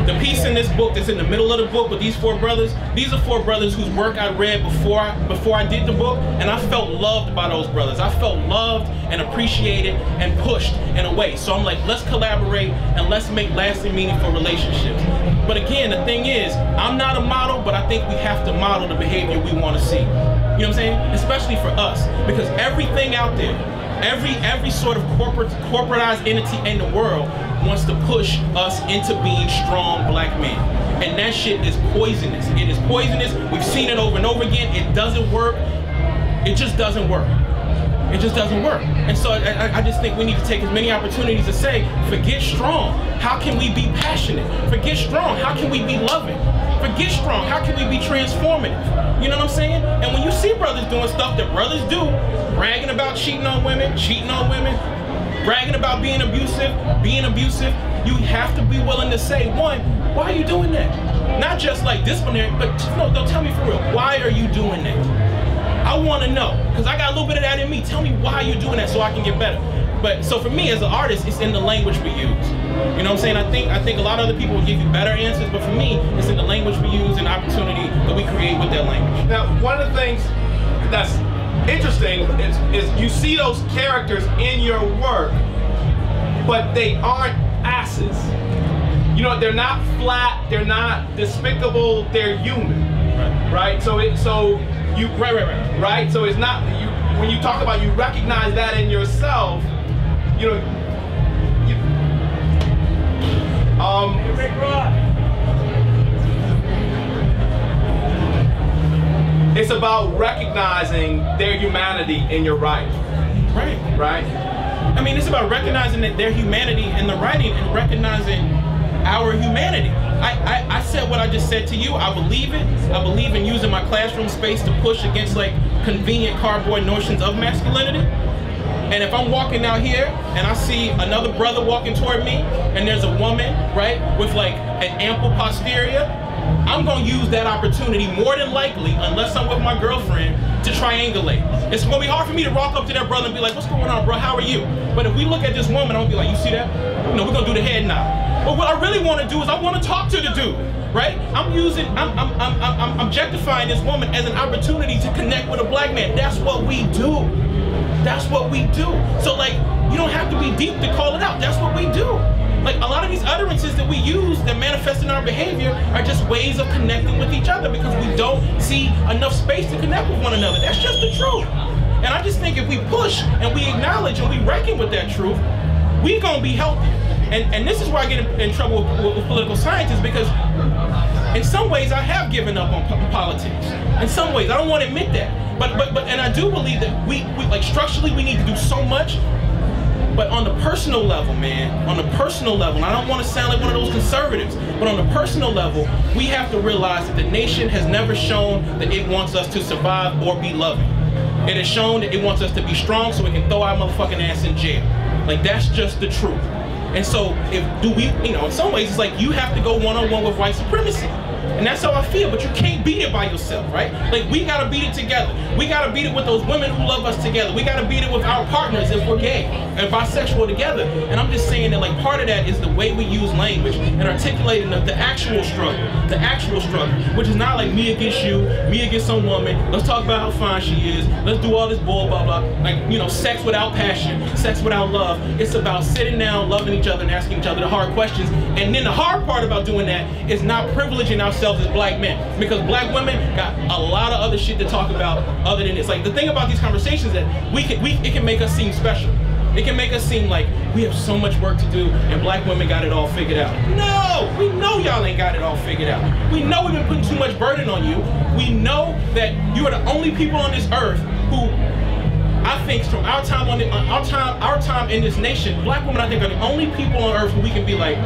the piece in this book that's in the middle of the book with these 4 brothers, these are 4 brothers whose work I read before I did the book, and I felt loved by those brothers. I felt loved and appreciated and pushed in a way. So I'm like, let's collaborate and let's make lasting, meaningful relationships. But again, the thing is, I'm not a model, but I think we have to model the behavior we want to see. You know what I'm saying? Especially for us, because everything out there, every sort of corporatized entity in the world wants to push us into being strong black men. And that shit is poisonous. It is poisonous. We've seen it over and over again. It doesn't work. It just doesn't work. It just doesn't work. And so I just think we need to take as many opportunities to say, forget strong. How can we be passionate? Forget strong. How can we be loving? Forget strong. How can we be transformative? You know what I'm saying? And when you see brothers doing stuff that brothers do, bragging about cheating on women, bragging about being abusive, you have to be willing to say, one, why are you doing that? Not just like disciplinary, but no, tell me for real, why are you doing that? I want to know, because I got a little bit of that in me. Tell me why you're doing that so I can get better. But so for me as an artist, it's in the language we use. You know what I'm saying? I think a lot of other people will give you better answers, but for me, it's in the language we use and the opportunity that we create with that language. Now, one of the things that's interesting is you see those characters in your work, but they aren't asses. You know, they're not flat, they're not despicable, they're human. Right? So Right? So it's not, when you talk about, you recognize that in yourself, you know, it's about recognizing their humanity in your writing. Right? I mean, it's about recognizing that their humanity in the writing and recognizing our humanity. I said what I just said to you. I believe it. I believe in using my classroom space to push against like convenient cardboard notions of masculinity. And if I'm walking out here and I see another brother walking toward me and there's a woman, right, with like an ample posterior, I'm gonna use that opportunity more than likely, unless I'm with my girlfriend, to triangulate. It's gonna be hard for me to walk up to that brother and be like, what's going on, bro? How are you? But if we look at this woman, I'm gonna be like, you see that? You know, we're gonna do the head nod. But what I really want to do is I want to talk to the dude, right? I'm objectifying this woman as an opportunity to connect with a black man. That's what we do. That's what we do. So like, you don't have to be deep to call it out. That's what we do. Like, a lot of these utterances that we use that manifest in our behavior are just ways of connecting with each other because we don't see enough space to connect with one another. That's just the truth. And I just think if we push and we acknowledge and we reckon with that truth, we're gonna be healthy. And this is where I get in trouble with political scientists, because in some ways I have given up on politics. In some ways, I don't want to admit that. But and I do believe that we like structurally we need to do so much. But on the personal level, man, on the personal level, and I don't want to sound like one of those conservatives, but on the personal level, we have to realize that the nation has never shown that it wants us to survive or be loving. It has shown that it wants us to be strong so it can throw our motherfucking ass in jail. Like, that's just the truth. And so, in some ways, it's like you have to go one-on-one with white supremacy. And that's how I feel, but you can't beat it by yourself, right? Like, we gotta beat it together. We gotta beat it with those women who love us together. We gotta beat it with our partners if we're gay and bisexual together. And I'm just saying that, like, part of that is the way we use language and articulating the actual struggle, which is not like me against you, me against some woman, let's talk about how fine she is, let's do all this bull, blah, blah. Like, you know, sex without passion, sex without love. It's about sitting down, loving each other, and asking each other the hard questions. And then the hard part about doing that is not privileging ourselves as black men, because black women got a lot of other shit to talk about other than this. Like, the thing about these conversations is that it can make us seem special. It can make us seem like we have so much work to do and black women got it all figured out. No, we know y'all ain't got it all figured out. We know we've been putting too much burden on you. We know that you are the only people on this earth who, I think, from our time in this nation, black women, I think, are the only people on earth who we can be like,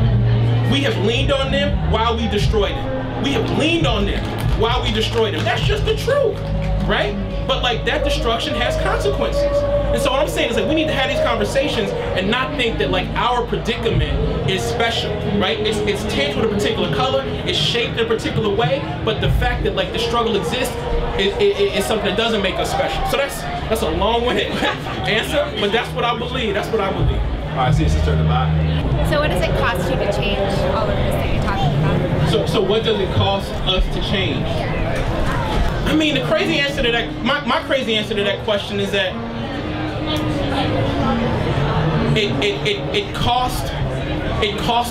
we have leaned on them while we destroyed them. We have leaned on them while we destroyed them. That's just the truth, right? But like, that destruction has consequences. And so what I'm saying is, like, we need to have these conversations and not think that, like, our predicament is special, right? It's tinged with a particular color, it's shaped in a particular way, but the fact that, like, the struggle exists is something that doesn't make us special. So that's a long-winded answer, but that's what I believe. That's what I believe. All right, see you, sister in the back. So what does it cost you to change all of this that you're talking about? So what does it cost us to change? I mean, the crazy answer to that, my crazy answer to that question is that it costs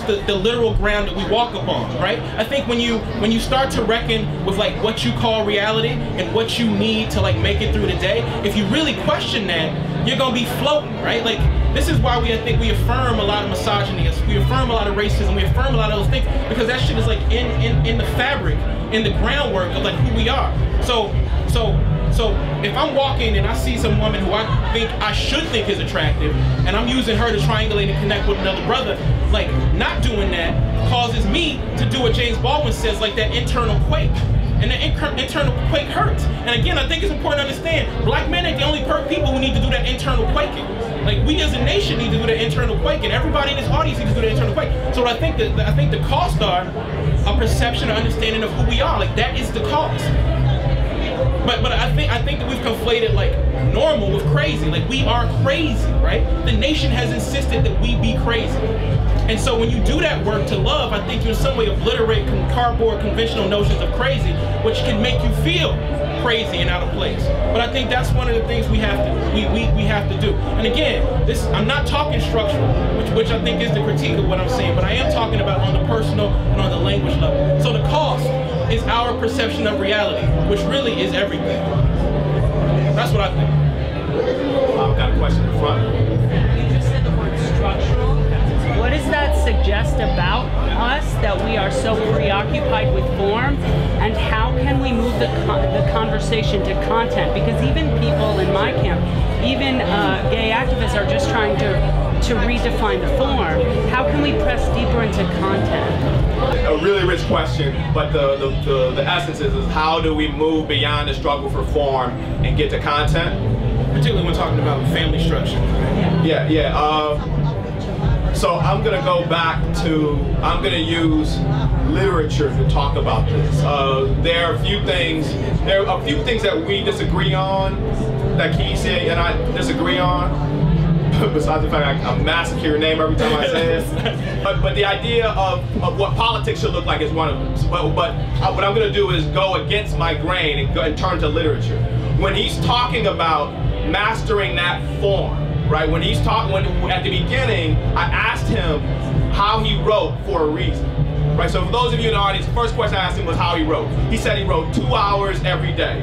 the literal ground that we walk upon, right? I think when you start to reckon with, like, what you call reality and what you need to, like, make it through the day, if you really question that, you're gonna be floating, right? Like, this is why I think we affirm a lot of misogyny, we affirm a lot of racism, we affirm a lot of those things, because that shit is, like, in the fabric, in the groundwork of, like, who we are. So if I'm walking and I see some woman who I should think is attractive, and I'm using her to triangulate and connect with another brother, like, not doing that causes me to do what James Baldwin says, like, that internal quake. And that internal quake hurts. And again, I think it's important to understand, black men ain't the only people who need to do that internal quaking. Like, we as a nation need to do that internal quaking. Everybody in this audience needs to do that internal quake. So what I think the costs are a perception or understanding of who we are. Like, that is the cost. But I think that we've conflated, like, normal with crazy. Like, we are crazy, right? The nation has insisted that we be crazy. And so when you do that work to love, I think you in some way obliterate cardboard conventional notions of crazy, which can make you feel crazy and out of place. But I think that's one of the things we have to do. And again, I'm not talking structural, which I think is the critique of what I'm saying, but I am talking about on the personal and on the language level. So the cost is our perception of reality, which really is everything. That's what I think. I've got a question in front. You just said the word structural. What does that suggest about us, that we are so preoccupied with form, and how can we move the conversation to content? Because even people in my camp, even gay activists, are just trying to redefine the form. How can we press deeper into content? A really rich question, but the essence is how do we move beyond the struggle for form and get to content? Particularly when talking about family structure. Yeah. So I'm gonna go back to, I'm gonna use literature to talk about this. There are a few things that we disagree on, that Kiese and I disagree on, besides the fact I massacre your name every time I say it. But the idea of what politics should look like is one of them. But what I'm gonna do is go against my grain and turn to literature. When he's talking about mastering that form, right? When he's talking, at the beginning, I asked him how he wrote for a reason, right? So for those of you in the audience, the first question I asked him was how he wrote. He said he wrote 2 hours every day.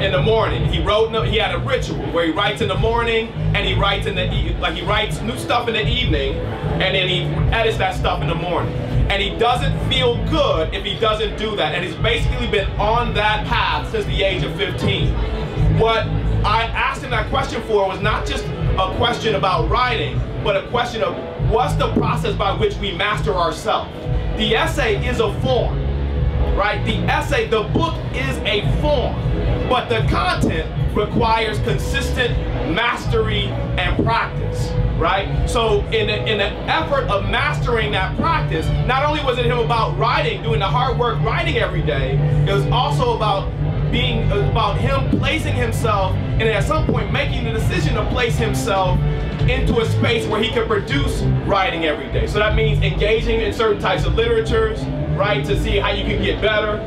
In the morning, he had a ritual where he writes in the morning and he writes he writes new stuff in the evening, and then he edits that stuff in the morning. And he doesn't feel good if he doesn't do that. And he's basically been on that path since the age of 15. What I asked him that question for was not just a question about writing, but a question of what's the process by which we master ourselves. The essay is a form, right? The book is a form, but the content requires consistent mastery and practice, right? So in the effort of mastering that practice, not only was it him about writing, doing the hard work writing every day, it was also about him placing himself, and at some point making the decision to place himself into a space where he could produce writing every day. So that means engaging in certain types of literatures, right, to see how you can get better,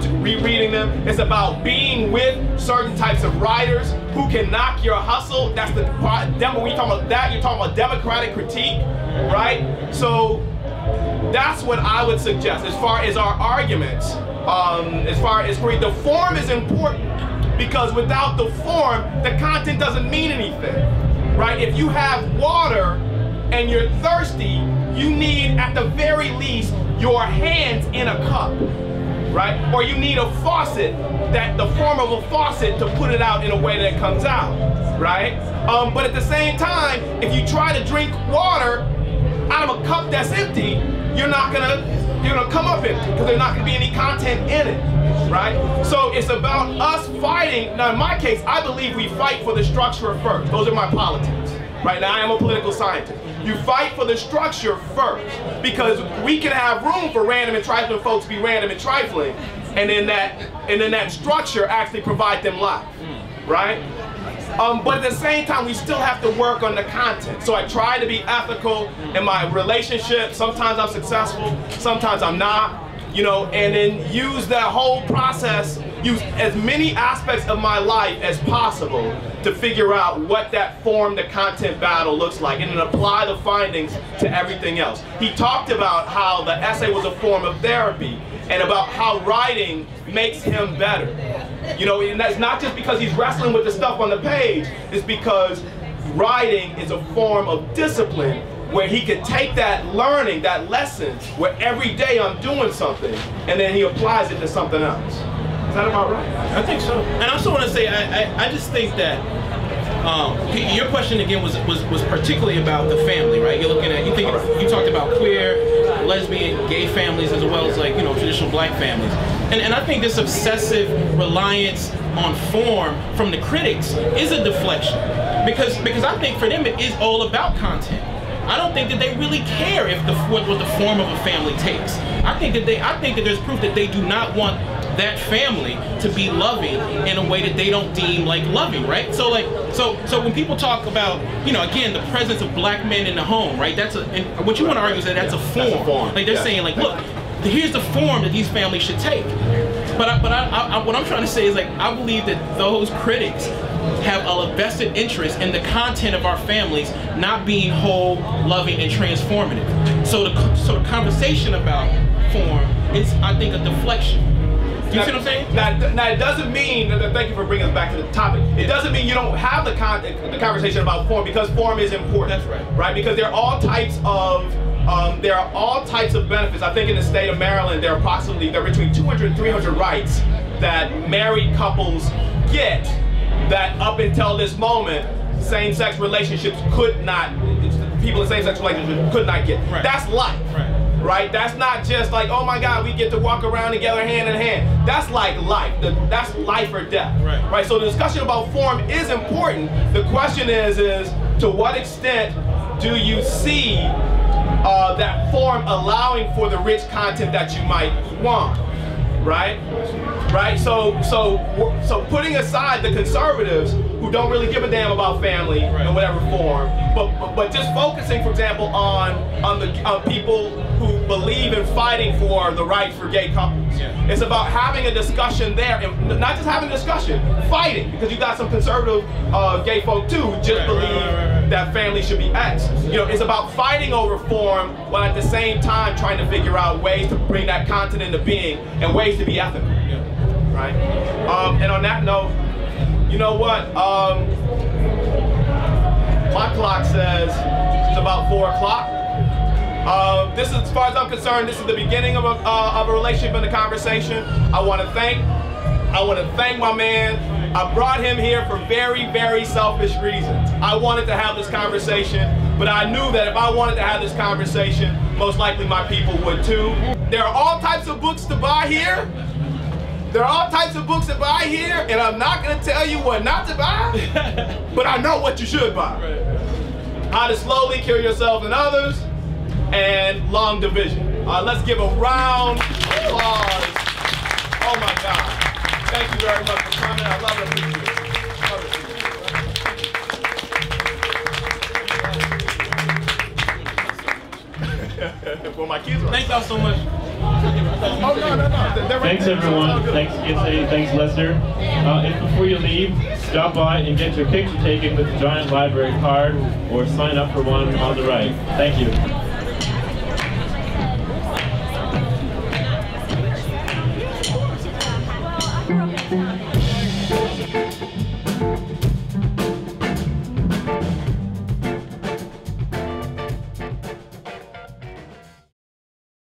to rereading them. It's about being with certain types of writers who can knock your hustle. That's the part, when you talk about that, you're talking about democratic critique, right? So that's what I would suggest as far as our arguments. As far as the form is important, because without the form, the content doesn't mean anything, right? If you have water and you're thirsty, you need at the very least your hands in a cup, right? Or you need a faucet, the form of a faucet to put it out in a way that it comes out, right? But at the same time, if you try to drink water out of a cup that's empty, you're gonna come up empty because there's not gonna be any content in it, right? So it's about us fighting. Now in my case, I believe we fight for the structure first. Those are my politics, right? Now I am a political scientist. You fight for the structure first because we can have room for random and trifling folks to be random and trifling, and then that structure actually provide them life, right? But at the same time, we still have to work on the content. So I try to be ethical in my relationship. Sometimes I'm successful, sometimes I'm not, you know, and then use that whole process, use as many aspects of my life as possible to figure out what that form, the content battle looks like, and then apply the findings to everything else. He talked about how the essay was a form of therapy and about how writing makes him better. You know, and that's not just because he's wrestling with the stuff on the page, it's because writing is a form of discipline where he could take that learning, that lesson, where every day I'm doing something, and then he applies it to something else. Is that about right? I think so. And I also want to say, I just think that your question again was particularly about the family, right? You're looking at, you talked about queer, lesbian, gay families, as well as, like, you know, traditional black families. And I think this obsessive reliance on form from the critics is a deflection, because I think for them it is all about content. I don't think that they really care what the form of a family takes. I think that there's proof that they do not want that family to be loving in a way that they don't deem like loving, right? So when people talk about, you know, again, the presence of black men in the home, right? And what you want to argue is that that's a form. Like they're saying, like, look, here's the form that these families should take. But what I'm trying to say is, like, I believe that those critics have a vested interest in the content of our families not being whole, loving, and transformative. So the conversation about form is, I think, a deflection. Do you see what I'm saying? Now it doesn't mean, thank you for bringing us back to the topic, it doesn't mean you don't have the conversation about form, because form is important. That's right. Right? Because there are all types of benefits. I think in the state of Maryland, there are between 200 and 300 rights that married couples get that up until this moment, same-sex relationships people in same-sex relationships could not get. Right. That's life. Right? That's not just like, oh my God, we get to walk around together hand in hand. That's like life. That's life or death. Right? So the discussion about form is important. The question is to what extent do you see that form allowing for the rich content that you might want? Right? So putting aside the conservatives who don't really give a damn about family in whatever form, but just focusing, for example, on people who believe in fighting for the rights for gay couples. Yeah. It's about having a discussion there, and not just having a discussion, fighting, because you got some conservative gay folk too who just believe that family should be X. You know, it's about fighting over form while at the same time trying to figure out ways to bring that content into being and ways to be ethical. Yeah. Right? And on that note, you know what? My clock says it's about 4 o'clock. This is, as far as I'm concerned, this is the beginning of a relationship and a conversation. I want to thank my man. I brought him here for very, very selfish reasons. I wanted to have this conversation, but I knew that if I wanted to have this conversation, most likely my people would too. There are all types of books to buy here. There are all types of books to buy here, and I'm not going to tell you what not to buy, but I know what you should buy. How to Slowly Kill Yourself and Others, and Long Division. Let's give a round of applause. Oh my God. Thank you very much for coming. I love it. Well, my kids are. Thank y'all so much. Oh, no. Thanks everyone. Thanks Kiese. Thanks Lester. If before you leave, stop by and get your picture taken with the Giant Library card or sign up for one on the right. Thank you.